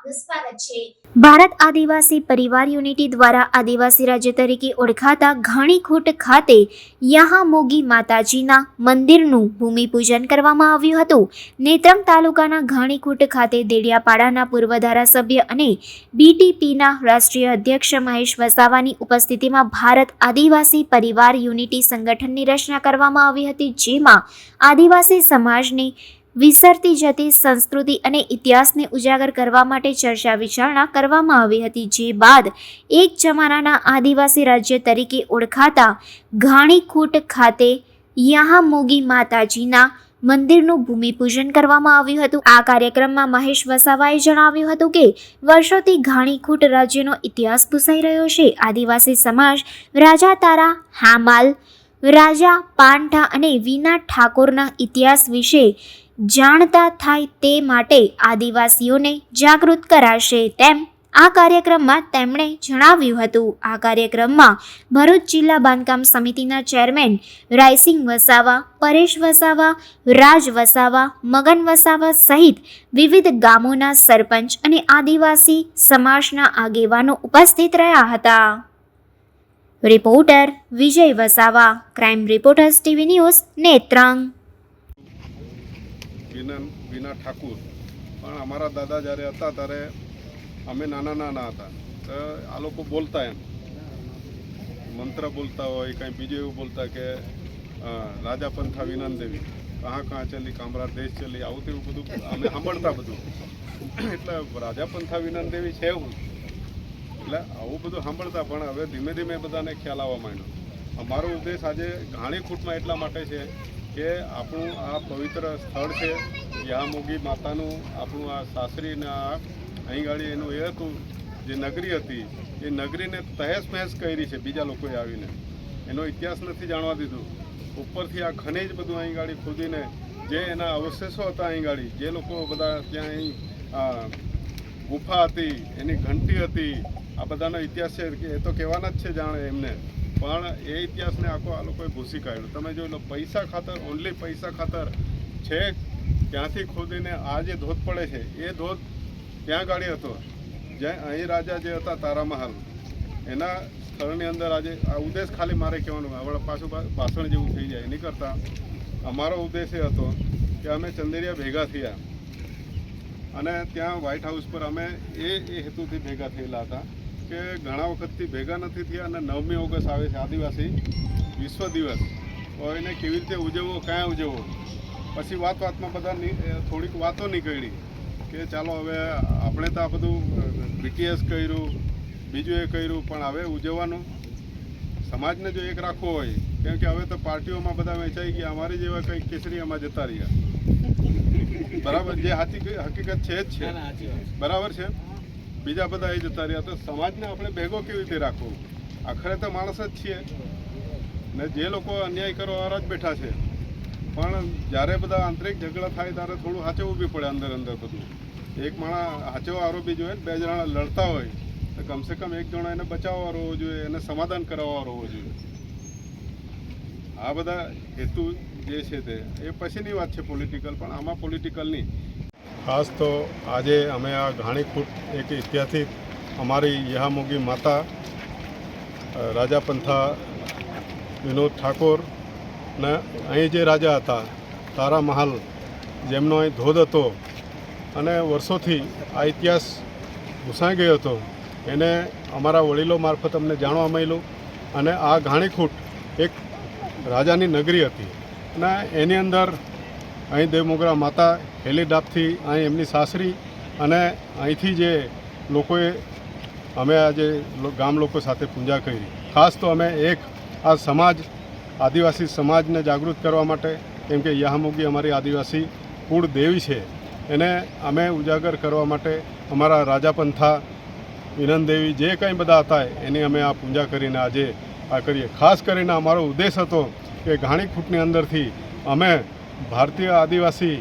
આપનું સ્વાગત છે। ભારત આદિવાસી પરિવાર યુનિટી દ્વારા આદિવાસી રાજ્ય તરીકે ઓળખાતા ઘાણીખૂંટ ખાતે યહામોગી માતાજીના મંદિરનું ભૂમિપૂજન કરવામાં આવ્યું હતું। નેત્રંગ તાલુકાના ઘાણીખૂંટ ખાતે દેડિયાપાડાના પૂર્વ ધારાસભ્ય અને બીટીપીના રાષ્ટ્રીય અધ્યક્ષ મહેશ વસાવાની ઉપસ્થિતિમાં ભારત આદિવાસી પરિવાર યુનિટી સંગઠનની રચના કરવામાં આવી હતી, જેમાં આદિવાસી સમાજની વિસરતી જતી સંસ્કૃતિ અને ઇતિહાસને ઉજાગર કરવા માટે ચર્ચા વિચારણા કરવામાં આવી હતી, જે બાદ એક જમાનાના આદિવાસી રાજ્ય તરીકે ઓળખાતા ઘાણીખૂંટ ખાતે યહામોગી માતાજીના મંદિરનું ભૂમિપૂજન કરવામાં આવ્યું હતું। આ કાર્યક્રમમાં મહેશ વસાવાએ જણાવ્યું હતું કે વર્ષોથી ઘાણીખૂંટ રાજ્યનો ઇતિહાસ પૂછાઈ રહ્યો છે। આદિવાસી સમાજ રાજા તારા હામાલ, રાજા પાનઠા અને વીના ઠાકોરના ઇતિહાસ વિશે જાણતા થાય તે માટે આદિવાસીઓને જાગૃત કરાશે તેમ આ કાર્યક્રમમાં તેમણે જણાવ્યું હતું। આ કાર્યક્રમમાં ભરૂચ જિલ્લા બાંધકામ સમિતિના ચેરમેન રાયસિંગ વસાવા, પરેશ વસાવા, રાજ વસાવા, મગન વસાવા સહિત વિવિધ ગામોના સરપંચ અને આદિવાસી સમાજના આગેવાનો ઉપસ્થિત રહ્યા હતા। Reporter Vijay Vasava, crime reporters TV news, Netrang. Veena Thakur પણ અમારા દાદા જ્યારે હતા ત્યારે અમે નાના હતા તો આ લોકો બોલતા એમ મંત્ર બોલતા હોય, કંઈ બીજું એવું બોલતા કે રાજા પંથા વિનંદ દેવી કहाँ ચલી કામરા દેશ ચલી, આવું તેવું બધું અમે સાંભળતા બધું। એટલે રાજા પંથા વિનંદ દેવી છે એવું, એટલે આવું બધું સાંભળતા, પણ હવે ધીમે ધીમે બધાને ખ્યાલ આવવા માંડ્યો। અમારો ઉદ્દેશ આજે ઘાણીખૂંટમાં એટલા માટે છે કે આપણું આ પવિત્ર સ્થળ છે યહામોગી માતાનું, આપણું આ સાસરીને આ અહીં ગાડી એનું એ હતું જે નગરી હતી એ નગરીને તહેસ મહેસ કરી છે બીજા લોકોએ આવીને, એનો ઇતિહાસ નથી જાણવા દીધું। ઉપરથી આ ખનિજ બધું અહીં ગાડી ખોદીને જે એના અવશેષો હતા અહીં ગાડી, જે લોકો બધા ત્યાં અહીં ગુફા હતી, એની ઘંટી હતી, આ બધાનો ઇતિહાસ છે કે એ તો કહેવાના જ છે જાણે એમને, પણ એ ઇતિહાસને આખો આ લોકોએ ભૂસી કાઢ્યો। તમે જોઈ લો, પૈસા ખાતર, ઓનલી પૈસા ખાતર છે ત્યાંથી ખોદીને આ જે ધોધ પડે છે એ ધોધ ત્યાં ગાડી હતો જ્યાં અહીં રાજા જે હતા તારા મહાલ, એના સ્થળની અંદર આજે આ ઉદ્દેશ ખાલી મારે કહેવાનું, હવે પાછું ભાષણ જેવું થઈ જાય એની કરતાં અમારો ઉદ્દેશ એ હતો કે અમે ચંદેરિયા ભેગા થયા અને ત્યાં વ્હાઇટ હાઉસ પર અમે એ હેતુથી ભેગા થયેલા હતા કે ઘણા વખતથી ભેગા નથી થયા અને 9મી ઓગસ્ટ આવે છે આદિવાસી વિશ્વ દિવસ, તો એને કેવી રીતે ઉજવવો, ક્યાં ઉજવવો। પછી વાતમાં બધા થોડીક વાતો નીકળી કે ચાલો હવે આપણે તો આ બધું BTS કર્યું, બીજું એ કર્યું, પણ હવે ઉજવવાનું સમાજને જો એક રાખવો હોય, કેમ કે હવે તો પાર્ટીઓમાં બધા વેચાઈ ગયા, અમારી જેવા કંઈક કેસરીયામાં જતા રહ્યા, બરાબર, જે હકીકત છે જ છે, બરાબર છે, બીજા બધા એ જતા રહ્યા, તો સમાજને આપણે ભેગો કેવી રીતે રાખવો? આખરે તો માણસ જ છીએ ને, જે લોકો અન્યાય કરવાવાળા જ બેઠા છે, પણ જ્યારે બધા આંતરિક ઝઘડા થાય ત્યારે થોડું હાચવવું બી પડે અંદર બધું। એક માણસ હાચવા આરોપી જોઈએ, 2 જણા લડતા હોય તો કમસે કમ એક જણો એને બચાવવાવાળો હોવો જોઈએ, એને સમાધાન કરાવવાવાળો હોવો જોઈએ। આ બધા હેતુ જે છે તે એ પછીની વાત છે પોલિટિકલ, પણ આમાં પોલિટિકલ નહીં। ખાસ તો આજે અમે આ ઘાણીખૂંટ એક ઐતિહાસિક અમારી યહામોગી માતા રાજા પંથા વિનોદ ઠાકોર ને અહીં જે રાજા હતા તારા મહાલ, જેમનો અહીં ધોધ હતો અને વર્ષોથી આ ઇતિહાસ ભૂસાઈ ગયો હતો, એને અમારા વડીલો મારફત અમને જાણવા મળ્યું। અને આ ઘાણીખૂંટ એક રાજાની નગરી હતી અને એની અંદર અહીં દેવમોગરા માતા હેલીડાપથી અહીં એમની સાસરી, અને અહીંથી જે લોકોએ અમે આજે ગામ લોકો સાથે પૂજા કરી। ખાસ તો અમે એક આ સમાજ આદિવાસી સમાજને જાગૃત કરવા માટે, કેમ કે યહામોગી અમારી આદિવાસી કુળ દેવી છે, એને અમે ઉજાગર કરવા માટે અમારા રાજા પંથા વિનંદ દેવી જે કંઈ બધા હતા એની અમે આ પૂજા કરીને આજે આ કરીએ। ખાસ કરીને અમારો ઉદ્દેશ હતો કે ઘાણીખૂંટની અંદરથી અમે ભારતીય આદિવાસી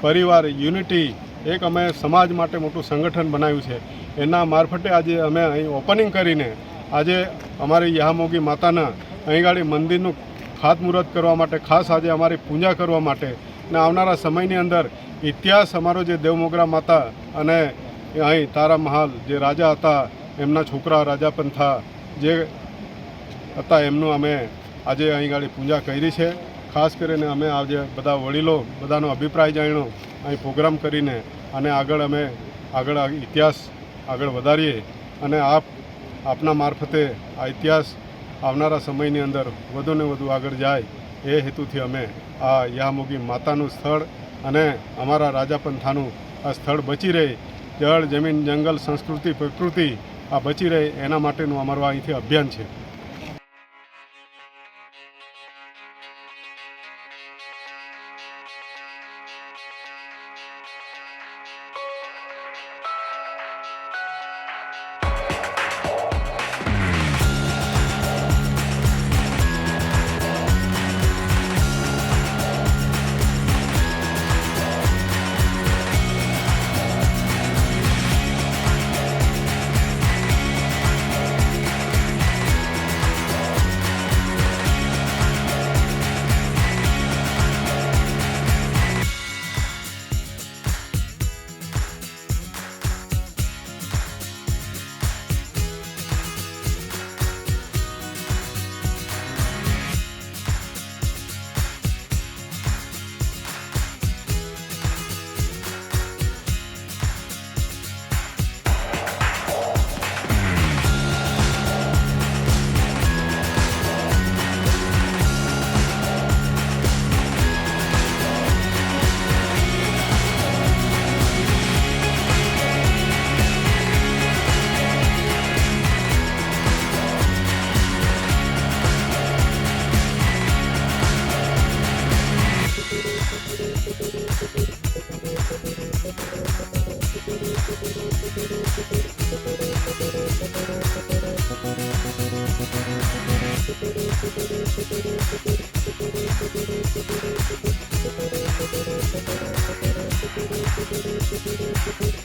પરિવાર યુનિટી એક અમે સમાજ માટે મોટું સંગઠન બનાવ્યું છે, એના મારફતે આજે અમે અહીં ઓપનિંગ કરીને આજે અમારી યહામોગી માતાના અહીં ગાડી મંદિરનું ખાતમુહૂર્ત કરવા માટે, ખાસ આજે અમારી પૂજા કરવા માટે, ને આવનારા સમયની અંદર ઇતિહાસ અમારો જે દેવમોગરા માતા અને એ અહીં તારા મહાલ જે રાજા હતા એમના છોકરા રાજા પંથા જે હતા એમનું અમે આજે અહીં ગાડી પૂજા કરી છે. ખાસ કરીને અમે આજે બધા વડીલો બધાનો અભિપ્રાય જાણ્યો અહીં પ્રોગ્રામ કરીને અને આગળ ઇતિહાસ આગળ વધારીએ અને આપના મારફતે આ ઇતિહાસ આવનારા સમયની અંદર વધુને વધુ આગળ જાય એ હેતુથી અમે આ યામોગી માતાનું સ્થળ અને અમારા રાજા પંથાનું આ સ્થળ બચી રહે, જળ જમીન જંગલ સંસ્કૃતિ પ્રકૃતિ આ બચી રહે એના માટેનું અમારું અહીંથી અભિયાન છે. Thank you.